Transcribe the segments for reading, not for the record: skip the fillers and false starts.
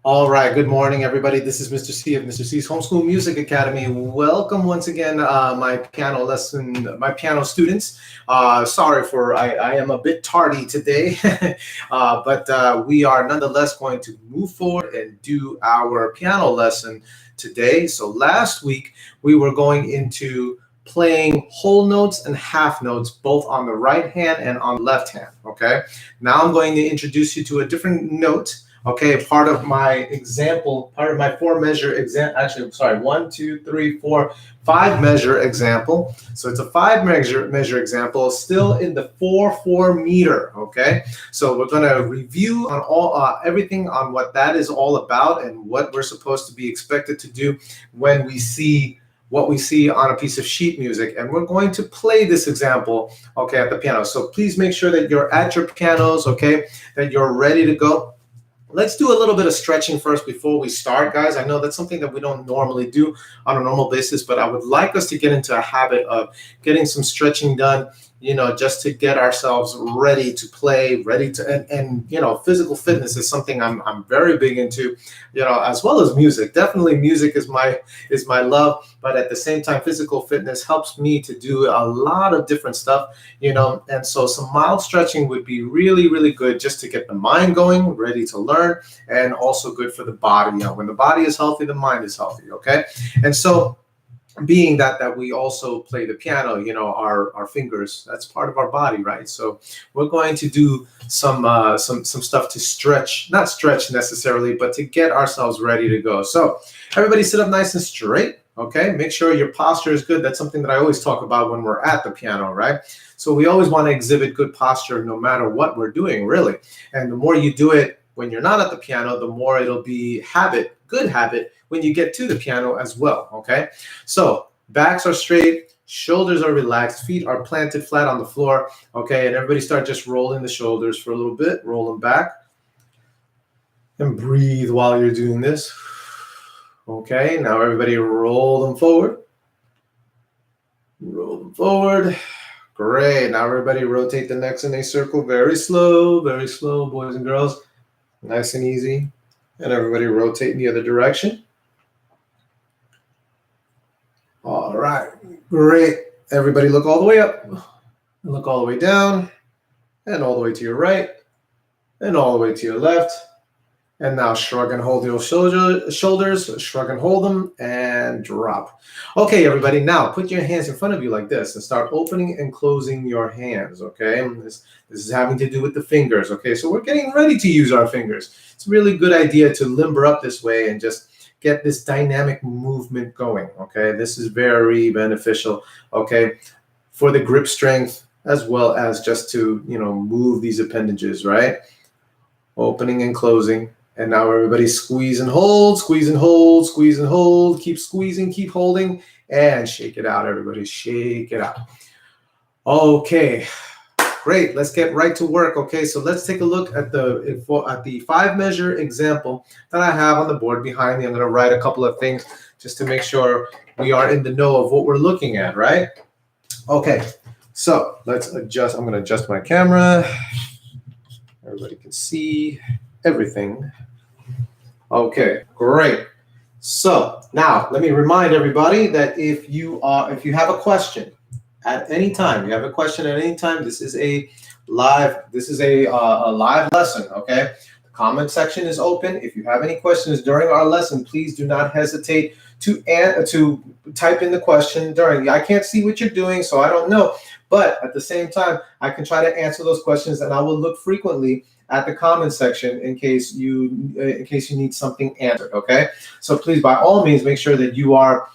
All right. Good morning, everybody. This is Mr. C of Mr. C's Homeschool Music Academy. Welcome once again, my piano students. Sorry for I am a bit tardy today, but we are nonetheless going to move forward and do our piano lesson today. So last week we were going into playing whole notes and half notes, both on the right hand and on the left hand. Okay. Now I'm going to introduce you to a different note. Okay, part of my four measure exam, actually, I'm sorry, one, two, three, four, five measure example. So it's a five measure example, still in the 4/4 meter. Okay, so we're gonna review on everything on what that is all about and what we're supposed to be expected to do when we see what we see on a piece of sheet music, and we're going to play this example, okay, at the piano. So please make sure that you're at your pianos, okay, that you're ready to go. Let's do a little bit of stretching first before we start, guys. I know that's something that we don't normally do on a normal basis, but I would like us to get into a habit of getting some stretching done, just to get ourselves ready to play, ready to, and physical fitness is something I'm very big into, as well as music. Definitely music is my love, but at the same time, physical fitness helps me to do a lot of different stuff, and so some mild stretching would be really, really good just to get the mind going, ready to learn, and also good for the body. When the body is healthy, the mind is healthy, okay? And so being that we also play the piano, our fingers, that's part of our body, right? So we're going to do some stuff to stretch, not stretch necessarily, but to get ourselves ready to go. So everybody sit up nice and straight. Okay, make sure your posture is good. That's something that I always talk about when we're at the piano, right? So we always want to exhibit good posture no matter what we're doing, really. And the more you do it when you're not at the piano, the more it'll be good habit when you get to the piano as well, okay? So backs are straight, shoulders are relaxed, feet are planted flat on the floor, okay? And everybody start just rolling the shoulders for a little bit, roll them back, and breathe while you're doing this. Okay, now everybody roll them forward. Roll them forward. Great. Now everybody rotate the necks in a circle. Very slow, boys and girls. Nice and easy. And everybody rotate in the other direction. All right. Great. Everybody look all the way up. Look all the way down. And all the way to your right. And all the way to your left. And now shrug and hold your shoulders, shrug and hold them, and drop. Okay, everybody, now put your hands in front of you like this and start opening and closing your hands, okay? This is having to do with the fingers, okay? So we're getting ready to use our fingers. It's a really good idea to limber up this way and just get this dynamic movement going, okay? This is very beneficial, okay, for the grip strength as well as just to, move these appendages, right? Opening and closing. And now everybody squeeze and hold, squeeze and hold, squeeze and hold. Keep squeezing, keep holding, and shake it out, everybody. Shake it out. Okay, great. Let's get right to work. Okay, so let's take a look at the five measure example that I have on the board behind me. I'm going to write a couple of things just to make sure we are in the know of what we're looking at, right? Okay, so let's adjust. I'm going to adjust my camera. Everybody can see everything. Okay, great. So now let me remind everybody that if you have a question at any time, this is a live lesson. Okay, the comment section is open. If you have any questions during our lesson, please do not hesitate to type in the question during. I can't see what you're doing, so I don't know. But at the same time, I can try to answer those questions, and I will look frequently at the comment section in case you need something answered. Okay, so please, by all means, make sure that you are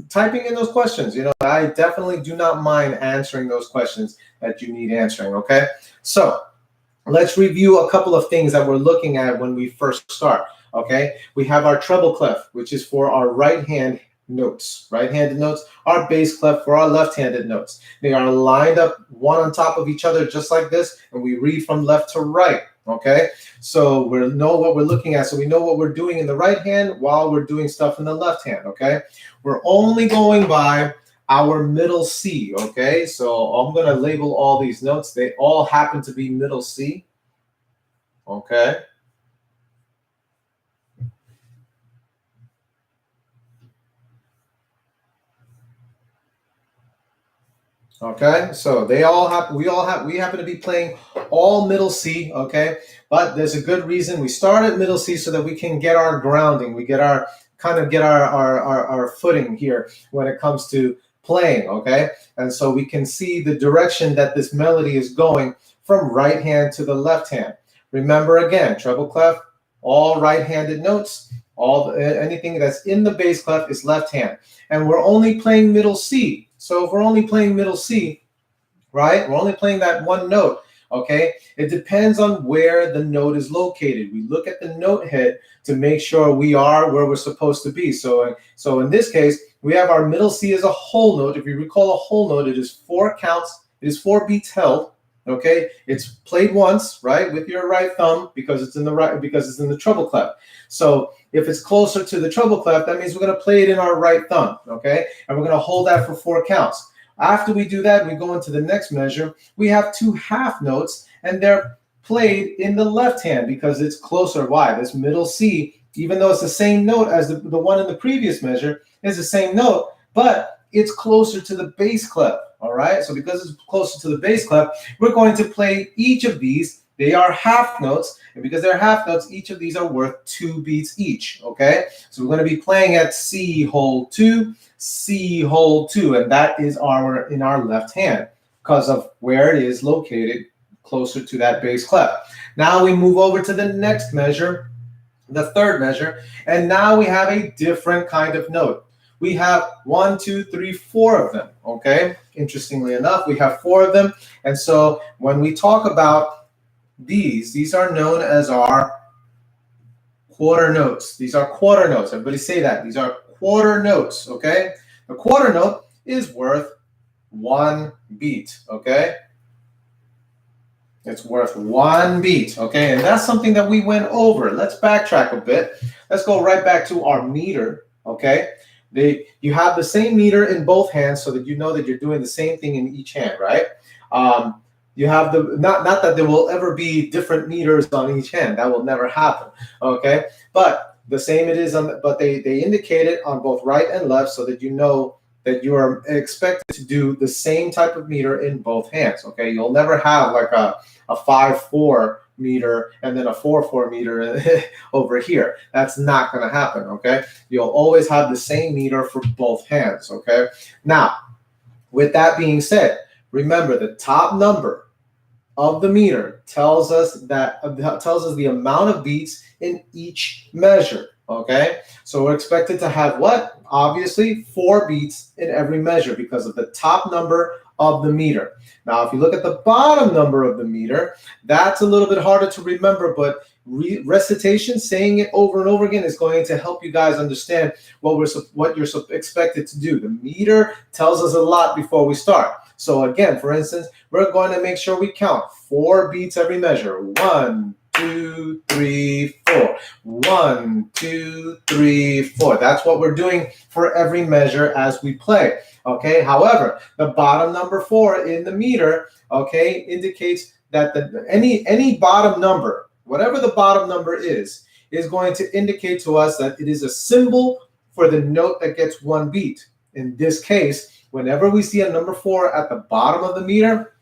typing in those questions. I definitely do not mind answering those questions that you need answering. Okay, so let's review a couple of things that we're looking at when we first start. Okay, we have our treble clef, which is for our right-handed notes, our bass clef for our left-handed notes. They are lined up one on top of each other just like this, and we read from left to right. Okay, so we know what we're looking at, so we know what we're doing in the right hand while we're doing stuff in the left hand. Okay, we're only going by our middle C. Okay, so I'm going to label all these notes. They all happen to be middle C. Okay, Okay, so we happen to be playing all middle C, okay? But there's a good reason we start at middle C so that we can get our grounding, we get our our footing here when it comes to playing, okay? And so we can see the direction that this melody is going from right hand to the left hand. Remember again, treble clef, all right-handed notes, anything that's in the bass clef is left hand. And we're only playing middle C. So if we're only playing middle C, right, we're only playing that one note, okay? It depends on where the note is located. We look at the note head to make sure we are where we're supposed to be. So in this case, we have our middle C as a whole note. If you recall a whole note, it is 4 counts, it is 4 beats held, okay? It's played once, right, with your right thumb because it's in the treble clef. So if it's closer to the treble clef, that means we're going to play it in our right thumb, okay? And we're going to hold that for 4 counts. After we do that, we go into the next measure. We have 2 half notes, and they're played in the left hand because it's closer. Why? This middle C, even though it's the same note as the one in the previous measure, is the same note, but it's closer to the bass clef, all right? So because it's closer to the bass clef, we're going to play each of these. They are half notes, and because they're half notes, each of these are worth 2 beats each, okay? So we're going to be playing at C hold 2, C hold 2, and that is in our left hand because of where it is located closer to that bass clef. Now we move over to the next measure, the third measure, and now we have a different kind of note. We have 1, 2, 3, 4 of them, okay? Interestingly enough, we have 4 of them, and so when we talk about these are known as our quarter notes. These are quarter notes. Everybody say that. These are quarter notes, okay? A quarter note is worth 1 beat, okay? It's worth 1 beat, okay? And that's something that we went over. Let's backtrack a bit. Let's go right back to our meter, okay? You have the same meter in both hands so that you know that you're doing the same thing in each hand, right? You have not that there will ever be different meters on each hand. That will never happen, okay? But the same it is but they indicate it on both right and left so that you know that you are expected to do the same type of meter in both hands, okay? You'll never have like a 5/4 meter and then a 4/4 meter over here. That's not going to happen, okay? You'll always have the same meter for both hands, okay? Now, with that being said, remember the top number of the meter tells us the amount of beats in each measure, okay? So we're expected to have what? Obviously 4 beats in every measure because of the top number of the meter. Now, if you look at the bottom number of the meter, that's a little bit harder to remember, but recitation, saying it over and over again, is going to help you guys understand what you're expected to do. The meter tells us a lot before we start. So again, for instance, we're going to make sure we count 4 beats every measure. 1, 2, 3, 4. 1, 2, 3, 4. That's what we're doing for every measure as we play. Okay. However, the bottom number 4 in the meter, okay, indicates that any bottom number, whatever the bottom number is going to indicate to us that it is a symbol for the note that gets 1 beat. In this case, whenever we see a number 4 at the bottom of the meter,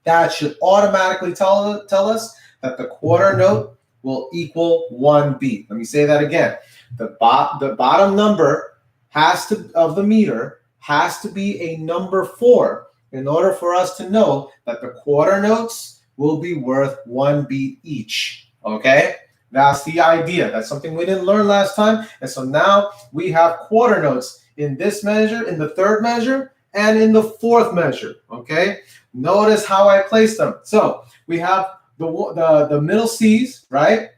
that should automatically tell us that the quarter note will equal 1 beat. Let me say that again. The bottom number of the meter has to be a number 4 in order for us to know that the quarter notes will be worth 1 beat each. Okay? That's the idea. That's something we didn't learn last time. And so now we have quarter notes in this measure, in the third measure, and in the fourth measure, okay? Notice how I place them. So we have the middle C's, right?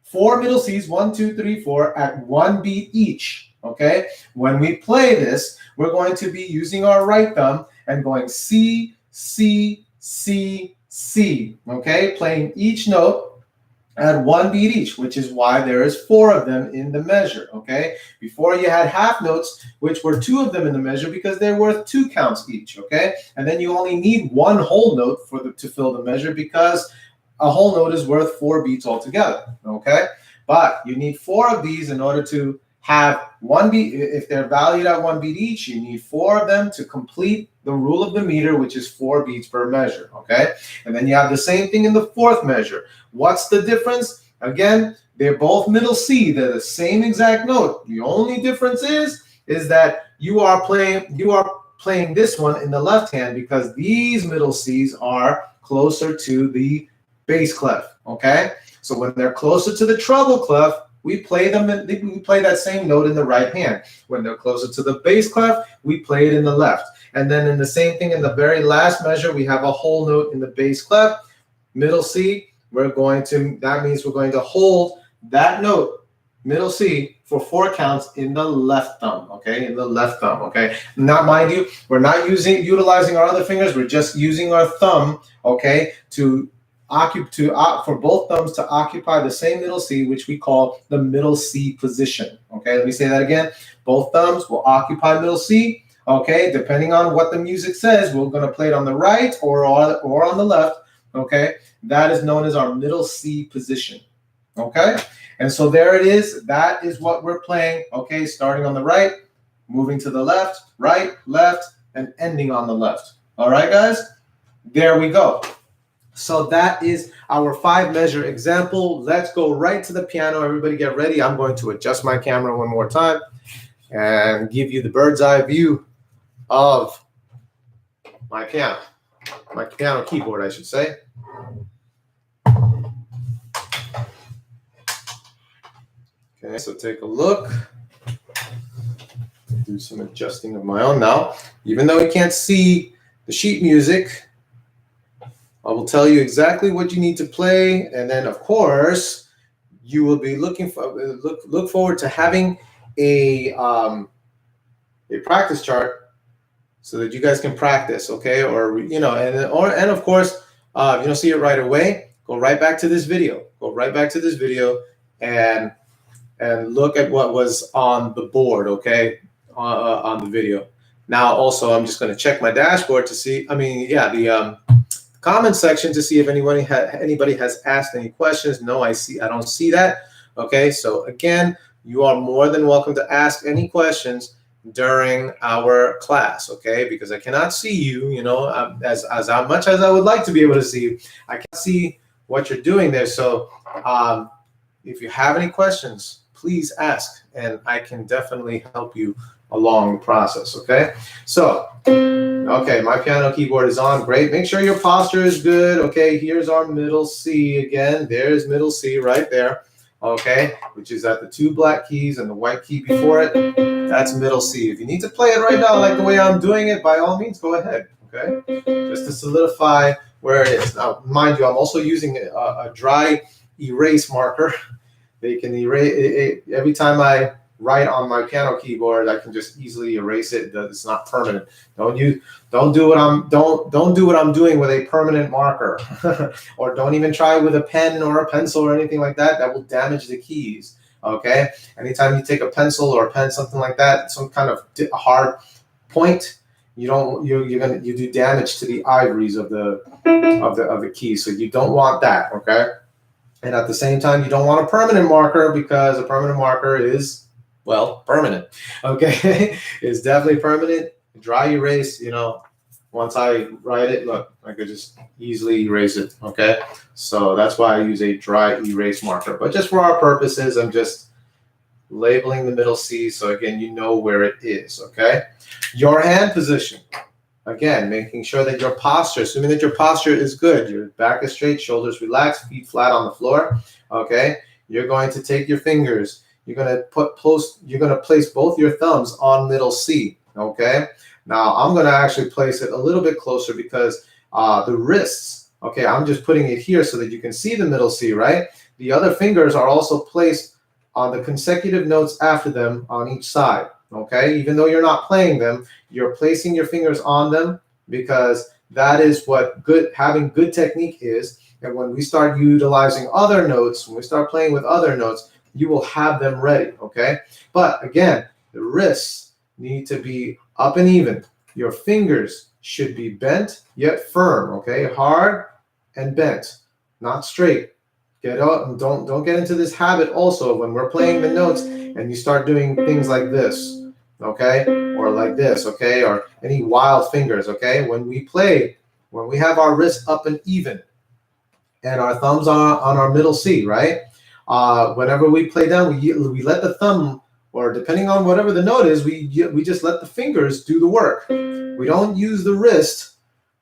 4 middle C's, 1, 2, 3, 4, at 1 beat each, okay? When we play this, we're going to be using our right thumb and going C, C, C, C, okay? Playing each note at 1 beat each, which is why there is 4 of them in the measure, okay? Before you had half notes, which were 2 of them in the measure because they're worth 2 counts each, okay? And then you only need 1 whole note to fill the measure because a whole note is worth 4 beats altogether, okay? But you need 4 of these in order to have one beat. If they're valued at one beat each, you need 4 of them to complete the rule of the meter, which is 4 beats per measure, okay? And then you have the same thing in the 4th measure. What's the difference? Again, they're both middle C. They're the same exact note. The only difference is that you are playing this one in the left hand because these middle C's are closer to the bass clef, okay? So when they're closer to the treble clef, we play that same note in the right hand. When they're closer to the bass clef, we play it in the left. And then in the same thing in the very last measure, we have a whole note in the bass clef, middle C. That means we're going to hold that note, middle C, for 4 counts in the left thumb, okay? In the left thumb, okay? Now, mind you, we're not utilizing our other fingers. We're just using our thumb, okay, for both thumbs to occupy the same middle C, which we call the middle C position, okay? Let me say that again. Both thumbs will occupy middle C, okay? Depending on what the music says, we're going to play it on the right or on the left, okay? That is known as our middle C position, okay? And so there it is. That is what we're playing, okay? Starting on the right, moving to the left, right, left, and ending on the left. All right, guys? There we go. So that is our 5-measure example. Let's go right to the piano. Everybody get ready. I'm going to adjust my camera one more time and give you the bird's eye view of my piano keyboard, I should say. Okay, so take a look. Do some adjusting of my own now. Even though you can't see the sheet music, I will tell you exactly what you need to play, and then of course you will be look forward to having a practice chart so that you guys can practice, okay? Or and of course if you don't see it right away, go right back to this video. Go right back to this video and look at what was on the board, okay? On the video. Now also I'm just going to check my dashboard to see. The comment section to see if anybody has asked any questions. No, I don't see that. Okay, so again, you are more than welcome to ask any questions during our class, okay? Because I cannot see you, as much as I would like to be able to see you, I can't see what you're doing there. So if you have any questions, please ask, and I can definitely help you along the process, okay? So, okay, my piano keyboard is on. Great. Make sure your posture is good. Okay, here's our middle C again. There's middle C right there, okay, which is at the 2 black keys and the white key before it. That's middle C. If you need to play it right now like the way I'm doing it, by all means, go ahead, okay? Just to solidify where it is. Now, mind you, I'm also using a dry erase marker. They can erase it every time I write on my piano keyboard. I can just easily erase it. It's not permanent. Don't do what I'm doing with a permanent marker, or don't even try with a pen or a pencil or anything like that. That will damage the keys. Okay. Anytime you take a pencil or a pen, something like that, some kind of hard point, you do damage to the ivories of the keys. So you don't want that. Okay. And at the same time, you don't want a permanent marker, because a permanent marker is, well, permanent, okay? It's definitely permanent. Dry erase, once I write it, look, I could just easily erase it, okay? So that's why I use a dry erase marker. But just for our purposes, I'm just labeling the middle C, so again, you know where it is, okay? Your hand position. Again, making sure that your posture, assuming that your posture is good, your back is straight, shoulders relaxed, feet flat on the floor, okay? You're going to take your fingers, you're going to place both your thumbs on middle C, okay? Now, I'm going to actually place it a little bit closer because the wrists, okay, I'm just putting it here so that you can see the middle C, right? The other fingers are also placed on the consecutive notes after them on each side. Okay, even though you're not playing them, you're placing your fingers on them, because that is what having good technique is. And when we start utilizing other notes, when we start playing with other notes, you will have them ready, okay? But again, the wrists need to be up and even. Your fingers should be bent yet firm, okay? Hard and bent, not straight, Get out and don't get into this habit also when we're playing the notes and you start doing things like this, okay, or like this, okay, or any wild fingers, okay. When we play, when we have our wrists up and even and our thumbs are on our middle C, right? Whenever we play down, we let the thumb, or depending on whatever the note is, we just let the fingers do the work. We don't use the wrist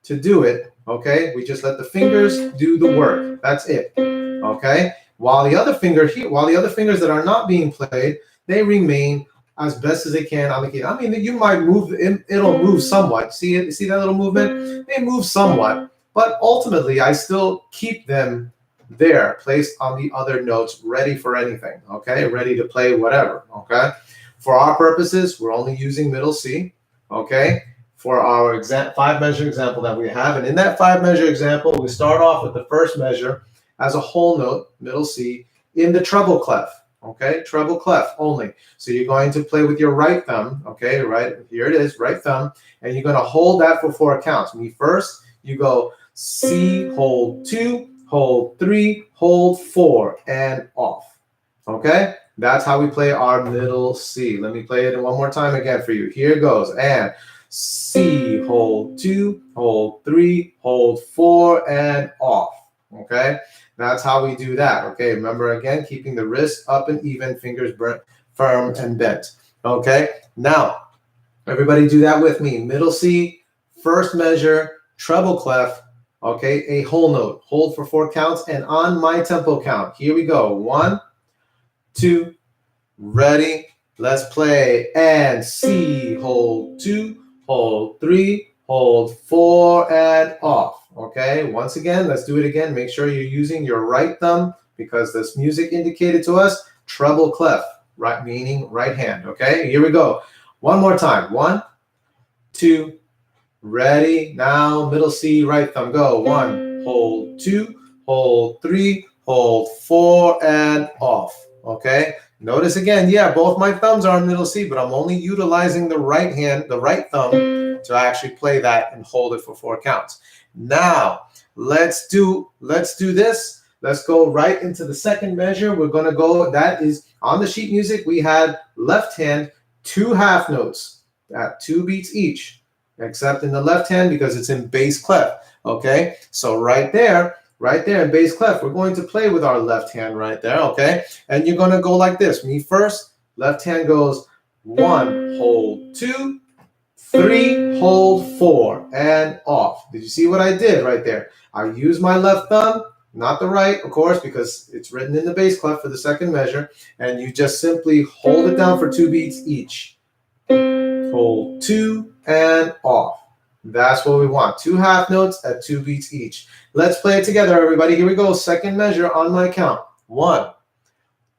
to do it, okay? We just let the fingers do the work. That's it, okay? While the other fingers that are not being played, they remain as best as they can on the key. I mean, you might move, it'll move somewhat. See that little movement? They move somewhat, but ultimately, I still keep them there, placed on the other notes, ready for anything, okay? Ready to play whatever, okay? For our purposes, we're only using middle C, okay? For our 5-measure example that we have. And in that 5-measure example, we start off with the first measure as a whole note, middle C, in the treble clef, okay? Treble clef only. So you're going to play with your right thumb, okay? Right, here it is, right thumb, and you're going to hold that for 4 counts. Me first, you go C, hold 2, hold 3, hold 4, and off, okay? That's how we play our middle C. Let me play it one more time again for you. Here goes, and C, hold 2, hold 3, hold 4, and off, okay? That's how we do that, okay? Remember, again, keeping the wrist up and even, fingers firm and bent, okay? Now, everybody do that with me. Middle C, first measure, treble clef, okay? A whole note. Hold for 4 counts, and on my tempo count, here we go. 1, 2, ready, let's play. And C, hold 2, hold 3, hold 4, and off. Okay, once again, let's do it again. Make sure you're using your right thumb because this music indicated to us treble clef, right, meaning right hand. Okay, here we go. One more time. 1, 2, ready. Now, middle C, right thumb, go. 1, hold 2, hold 3, hold 4, and off. Okay, notice again, yeah, both my thumbs are on middle C, but I'm only utilizing the right hand, the right thumb, to actually play that and hold it for 4 counts. Now, let's do this. Let's go right into the second measure. We're going to go, that is on the sheet music, we had left hand, 2 half notes at 2 beats each, except in the left hand because it's in bass clef. Okay, so right there in bass clef, we're going to play with our left hand right there, okay? And you're going to go like this. Me first, left hand goes 1, hold 2, 3, hold 4, and off. Did you see what I did right there? I use my left thumb, not the right, of course, because it's written in the bass clef for the second measure, and you just simply hold it down for 2 beats each. Hold 2 and off. That's what we want. 2 half notes at 2 beats each. Let's play it together, everybody. Here we go. Second measure on my count. 1,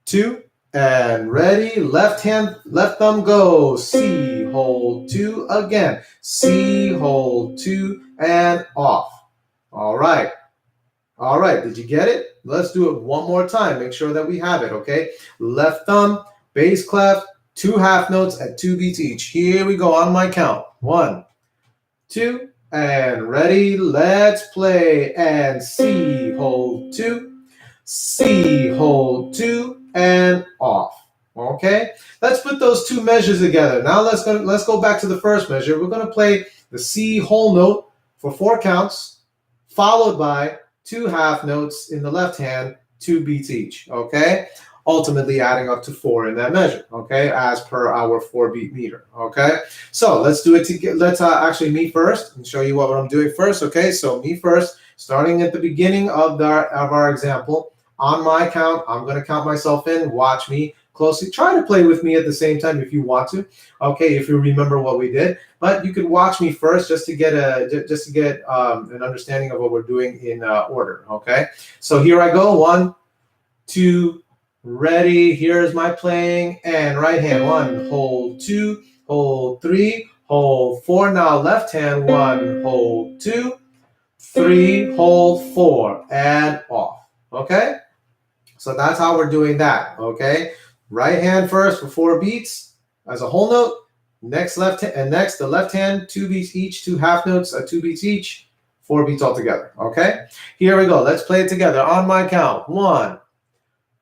2, and ready. Left hand, left thumb, go. C, hold 2 again. C, hold 2, and off. All right. All right. Did you get it? Let's do it one more time. Make sure that we have it, okay? Left thumb, bass clef, 2 half notes at 2 beats each. Here we go on my count. 1, 2, and ready. Let's play. And C, hold 2, C, hold 2, and off. Okay, let's put those 2 measures together. Now let's go back to the first measure. We're going to play the C whole note for 4 counts, followed by 2 half notes in the left hand, 2 beats each. Okay, ultimately adding up to 4 in that measure. Okay, as per our 4-beat meter. Okay, so let's do it together. Let's actually me first and show you what I'm doing first. Okay, so me first, starting at the beginning of our example. On my count, I'm going to count myself in. Watch me closely. Try to play with me at the same time if you want to. Okay, if you remember what we did, but you can watch me first just to get an understanding of what we're doing in order. Okay, so here I go. 1, 2, ready. Here's my playing, and right hand. 1, hold 2, hold 3, hold 4. Now left hand. 1, hold 2, 3, hold 4, and off. Okay. So that's how we're doing that, okay? Right hand first for 4 beats as a whole note. Next the left hand, 2 beats each, 2 half notes at 2 beats each. 4 beats altogether, okay? Here we go. Let's play it together on my count. 1,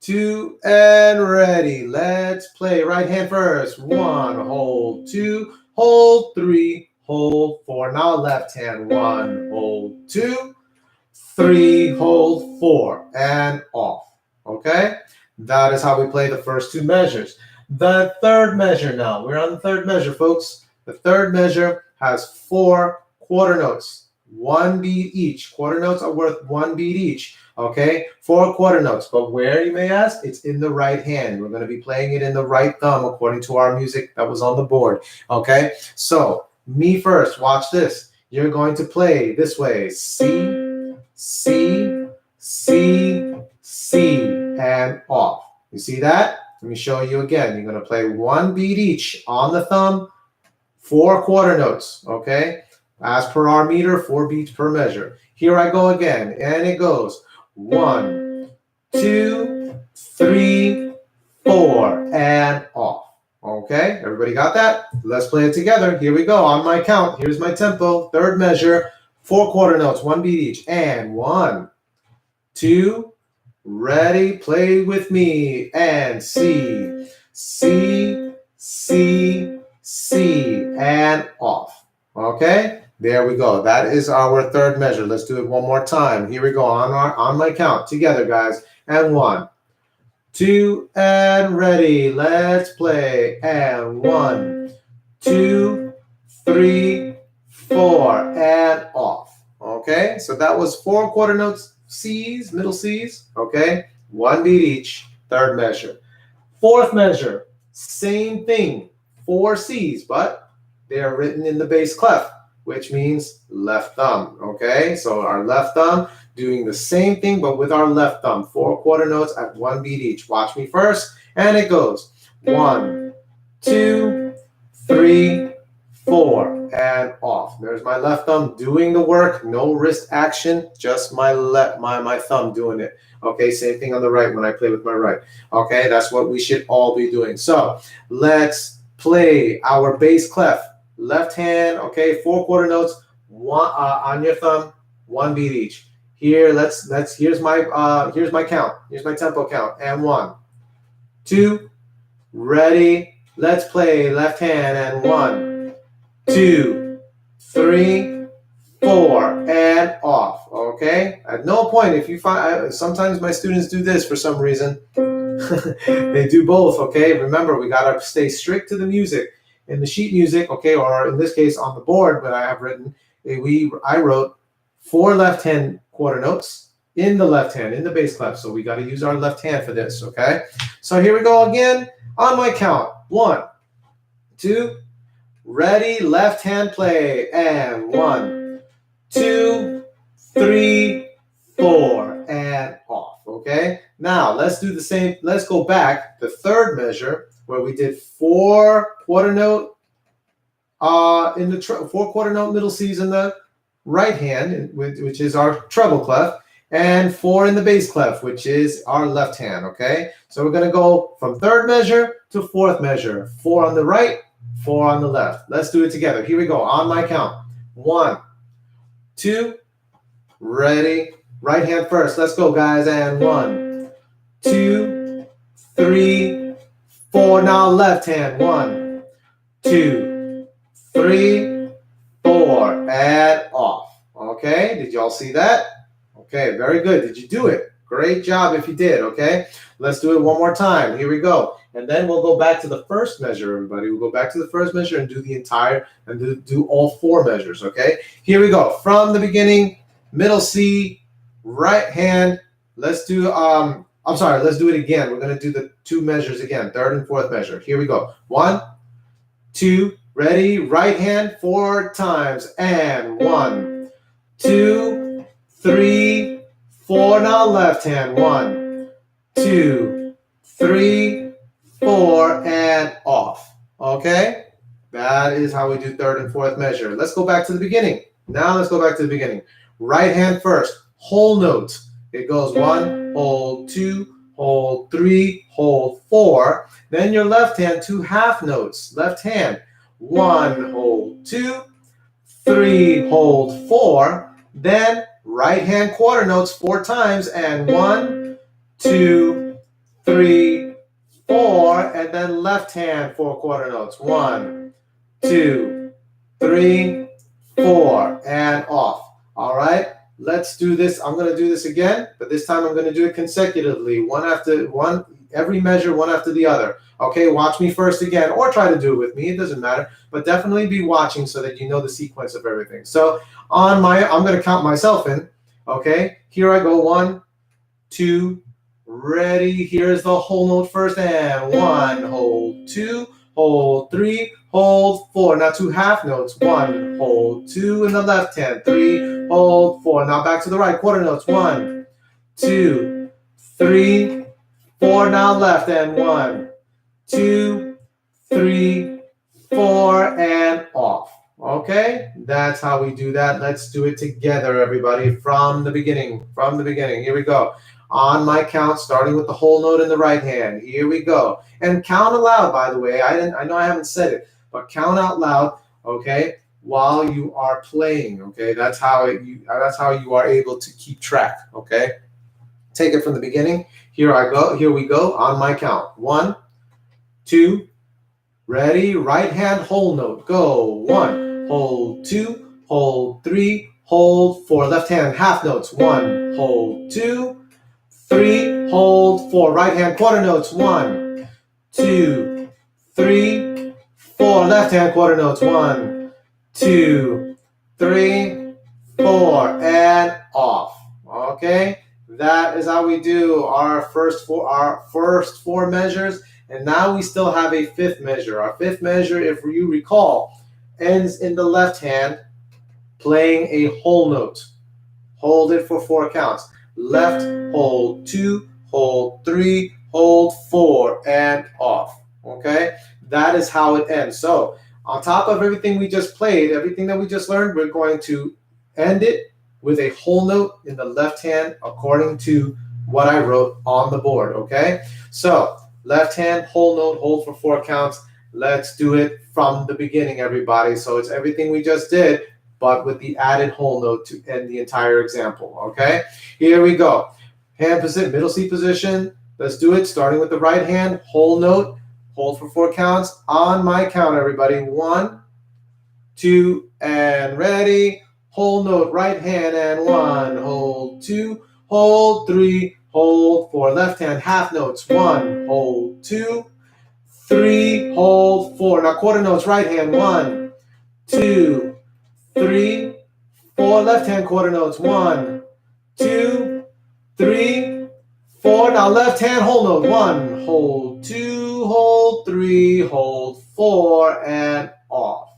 2, and ready. Let's play. Right hand first. 1, hold, 2, hold, 3, hold, 4. Now left hand. 1, hold, 2, 3, hold, 4, and off. Okay? That is how we play the first 2 measures. The third measure now. We're on the third measure, folks. The third measure has 4 quarter notes, 1 beat each. Quarter notes are worth 1 beat each. Okay? 4 quarter notes. But where, you may ask? It's in the right hand. We're going to be playing it in the right thumb according to our music that was on the board. Okay? So, me first. Watch this. You're going to play this way. C, C, C, C, and off. You see that? Let me show you again. You're going to play 1 beat each on the thumb, 4 quarter notes, okay? As per our meter, 4 beats per measure. Here I go again, and it goes 1, 2, 3, 4, and off. Okay, everybody got that? Let's play it together. Here we go. On my count, here's my tempo. Third measure, 4 quarter notes, 1 beat each. And 1, 2, ready, play with me. And C, C, C, C, and off. Okay, there we go. That is our third measure. Let's do it one more time. Here we go on my count. Together, guys. And 1, 2, and ready. Let's play. And 1, 2, 3, 4, and off. Okay, so that was 4 quarter notes, C's, middle C's. Okay, 1 beat each. Third measure. Fourth measure, same thing. 4 C's, but they are written in the bass clef, which means left thumb. Okay, so our left thumb doing the same thing, but with our left thumb. 4 quarter notes at 1 beat each. Watch me first, and it goes 1, 2, 3, 4, and off. There's my left thumb doing the work. No wrist action, just my thumb doing it. Okay, same thing on the right when I play with my right. Okay, that's what we should all be doing. So let's play our bass clef. Left hand, okay, 4 quarter notes, one on your thumb, 1 beat each. Here, here's my count. Here's my tempo count. And 1, 2, ready. Let's play. Left hand and 1, 2, 3, 4, and off. Okay. At no point, if you find, sometimes my students do this for some reason. They do both. Okay. Remember, we gotta stay strict to the music. In the sheet music, okay, or in this case on the board that I have written, I wrote 4 left hand quarter notes in the left hand, in the bass clef. So we got to use our left hand for this, okay? So here we go again on my count. 1, 2, ready, left hand play. And 1, 2, 3, 4, and off, okay? Now let's do the same. Let's go back, the third measure, where we did 4 quarter note in the 4 quarter note middle C's in the right hand, which is our treble clef, and 4 in the bass clef, which is our left hand. Okay, so we're going to go from third measure to fourth measure. 4 on the right, 4 on the left. Let's do it together. Here we go on my count. 1, 2, ready. Right hand first. Let's go, guys. And 1, 2, 3, 4. Now left hand. 1, 2, 3, 4, and off. Okay, did y'all see that? Okay, very good. Did you do it? Great job if you did, okay? Let's do it one more time. Here we go. And then we'll go back to the first measure, everybody. We'll go back to the first measure and do the entire, and do all 4 measures, okay? Here we go. From the beginning, middle C, right hand. Let's do, let's do it again. We're going to do the 2 measures again, third and fourth measure. Here we go. 1, 2, ready, right hand 4 times. And 1, 2, 3, 4. Now left hand. 1, 2, 3, 4, and off. Okay? That is how we do third and fourth measure. Let's go back to the beginning. Now let's go back to the beginning. Right hand first, whole note. It goes 1, hold, 2, hold, 3, hold, 4. Then your left hand, 2 half notes. Left hand, 1, hold, 2, 3, hold, 4. Then right hand quarter notes 4 times, and 1, 2, 3, 4, and then left hand 4 quarter notes. 1, 2, 3, 4, and off. All right, let's do this. I'm going to do this again, but this time I'm going to do it consecutively, one after one, every measure one after the other. Okay, watch me first again, or try to do it with me. It doesn't matter, but definitely be watching so that you know the sequence of everything. So I'm going to count myself in. Okay, here I go. 1, 2, ready. Here's the whole note first, and 1, hold, 2, hold, 3, hold, 4. Now 2 half notes. 1, hold, 2 in the left hand. 3, hold, 4. Now back to the right. Quarter notes. 1, 2, 3, 4. Now left, and 1, 2, 3, 4, and off. Okay, that's how we do that. Let's do it together, everybody, from the beginning. From the beginning. Here we go. On my count, starting with the whole note in the right hand. Here we go. And count aloud, by the way. I know I haven't said it, but count out loud, okay, while you are playing. Okay, that's how you are able to keep track. Okay, take it from the beginning. Here I go. Here we go. On my count. 1, 2, ready. Right hand whole note. Go. 1, hold, 2, hold, 3, hold, 4. Left hand half notes. 1, hold, 2, 3, hold, 4. Right hand quarter notes. 1, 2, 3, 4. Left hand quarter notes. 1, 2, 3, 4, and off. Okay, that is how we do our first four measures. And now we still have a fifth measure. Our fifth measure, if you recall, ends in the left hand, playing a whole note. Hold it for 4 counts. Left, hold, 2, hold, 3, hold, 4, and off. Okay, that is how it ends. So on top of everything we just played, everything that we just learned, we're going to end it with a whole note in the left hand according to what I wrote on the board. Okay, so left hand whole note, hold for 4 counts. Let's do it from the beginning, everybody. So it's everything we just did, but with the added whole note to end the entire example. Okay, here we go. Hand position, middle C position. Let's do it, starting with the right hand, whole note, hold for 4 counts. On my count, everybody. 1, 2, and ready. Whole note, right hand, and 1, hold, 2, hold, 3, hold, 4. Left hand, half notes. 1, hold, 2, 3, hold, 4. Now quarter notes, right hand. 1, 2, 3, 4. Left hand quarter notes. 1, 2, 3, 4. Now left hand whole note. 1, hold, 2, hold, 3, hold, 4, and off.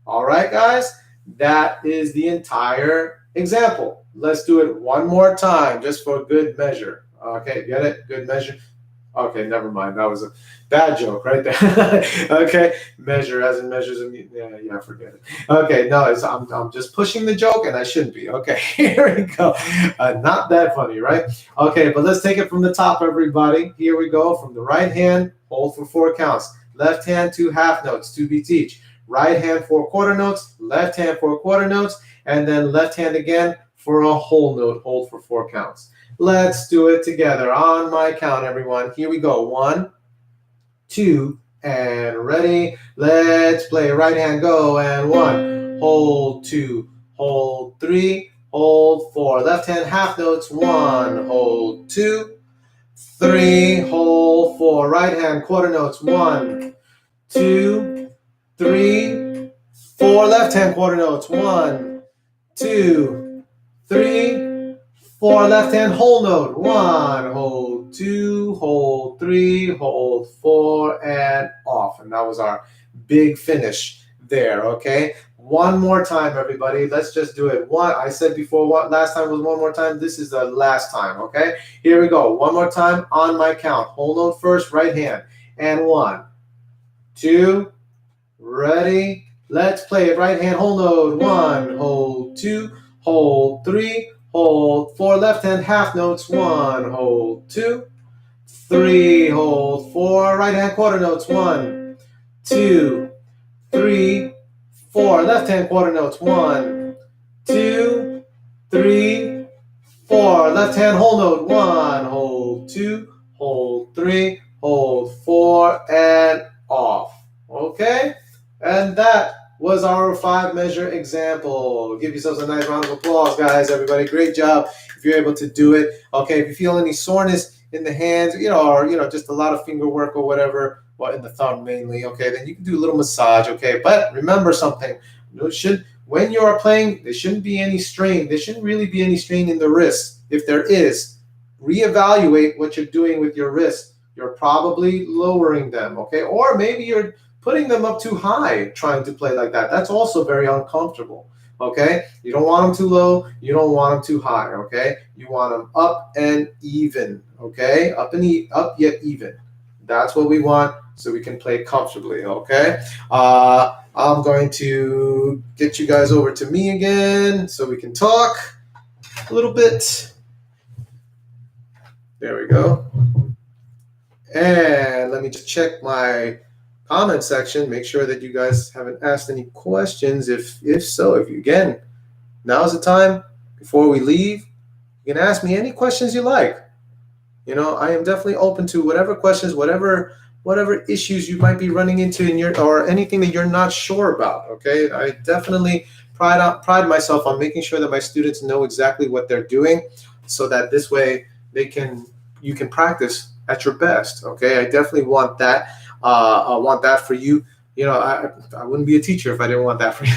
All right, guys, that is the entire example. Let's do it one more time just for good measure. Okay, get it? Good measure. Okay, never mind. That was a bad joke right there. Okay, measure as in measures. Yeah, forget it. Okay, no, I'm just pushing the joke, and I shouldn't be. Okay, here we go. Not that funny, right? Okay, but let's take it from the top, everybody. Here we go. From the right hand, hold for 4 counts. Left hand, 2 half notes, 2 beats each. Right hand, 4 quarter notes. Left hand, 4 quarter notes, and then left hand again for a whole note. Hold for 4 counts. Let's do it together. On my count, everyone. Here we go. 1, 2, and ready. Let's play. Right hand, go. And 1, hold, 2, hold, 3, hold, 4. Left hand, half notes. 1, hold, 2, 3, hold, 4. Right hand, quarter notes. 1, 2, 3, 4. Left hand, quarter notes. 1, 2, 3, 4. Left hand whole note. 1, hold, 2, hold, 3, hold, 4, and off. And that was our big finish there. Okay, one more time, everybody. Let's just do it. I said before, last time was one more time. This is the last time. Okay, here we go. One more time on my count. Whole note first, right hand, and 1, 2, ready. Let's play it. Right hand whole note. 1, hold, 2, hold, 3, hold, 4. Left hand half notes. 1, hold, 2, 3, hold, 4. Right hand quarter notes. 1, 2, 3, 4. Left hand quarter notes. 1, 2, 3, 4. Left hand whole note. 1, hold 2, hold 3, hold 4, and off. Okay? And that was our 5-measure example. Give yourselves a nice round of applause, guys. Everybody, great job if you're able to do it. Okay, if you feel any soreness in the hands, or just a lot of finger work or whatever, well, in the thumb mainly, okay, then you can do a little massage, okay? But remember something. When you are playing, there shouldn't be any strain. There shouldn't really be any strain in the wrist. If there is, reevaluate what you're doing with your wrist. You're probably lowering them, okay? Or maybe you're putting them up too high trying to play like that. That's also very uncomfortable, okay? You don't want them too low. You don't want them too high, okay? You want them up and even, okay? Up yet even. That's what we want so we can play comfortably, okay? I'm going to get you guys over to me again so we can talk a little bit. There we go. And let me just check my comment section, make sure that you guys haven't asked any questions. If so, again, now's the time before we leave. You can ask me any questions you like. I am definitely open to whatever questions, whatever issues you might be running into or anything that you're not sure about. Okay, I definitely pride myself on making sure that my students know exactly what they're doing, so that this way you can practice at your best. Okay, I definitely want that. I want that for you. I wouldn't be a teacher if I didn't want that for you.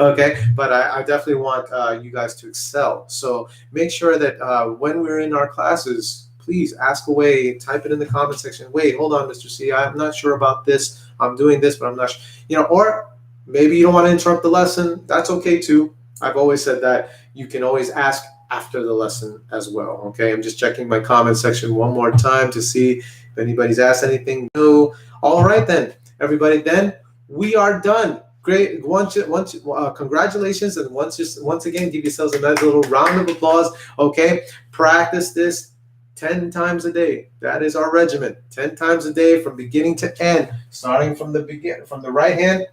Okay, but I definitely want you guys to excel. So make sure that when we're in our classes, please ask away, type it in the comment section. Wait, hold on, Mr. C, I'm not sure about this. I'm doing this, but I'm not sure. Or maybe you don't want to interrupt the lesson. That's okay too. I've always said that you can always ask after the lesson as well. Okay, I'm just checking my comment section one more time to see if anybody's asked anything. No. All right then, everybody. Then we are done. Great. Congratulations, and once again, give yourselves a nice little round of applause. Okay, practice this 10 times a day. That is our regimen. 10 times a day from beginning to end, starting from the right hand,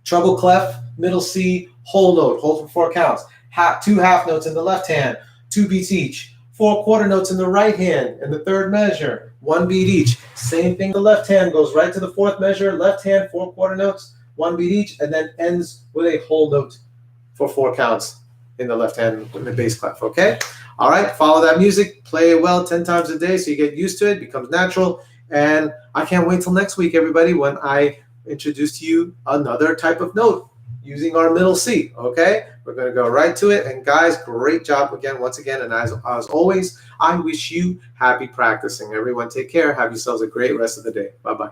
treble clef, middle C, whole note, hold for 4 counts. 2 half notes in the left hand, 2 beats each. 4 quarter notes in the right hand in the 3rd measure, 1 beat each. Same thing, the left hand goes right to the 4th measure, left hand, 4 quarter notes, 1 beat each, and then ends with a whole note for 4 counts in the left hand with the bass clef, okay? All right, follow that music, play it well 10 times a day so you get used to it, becomes natural, and I can't wait till next week, everybody, when I introduce to you another type of note using our middle C, okay? We're going to go right to it, and guys, great job again, once again, and as always, I wish you happy practicing. Everyone take care. Have yourselves a great rest of the day. Bye-bye.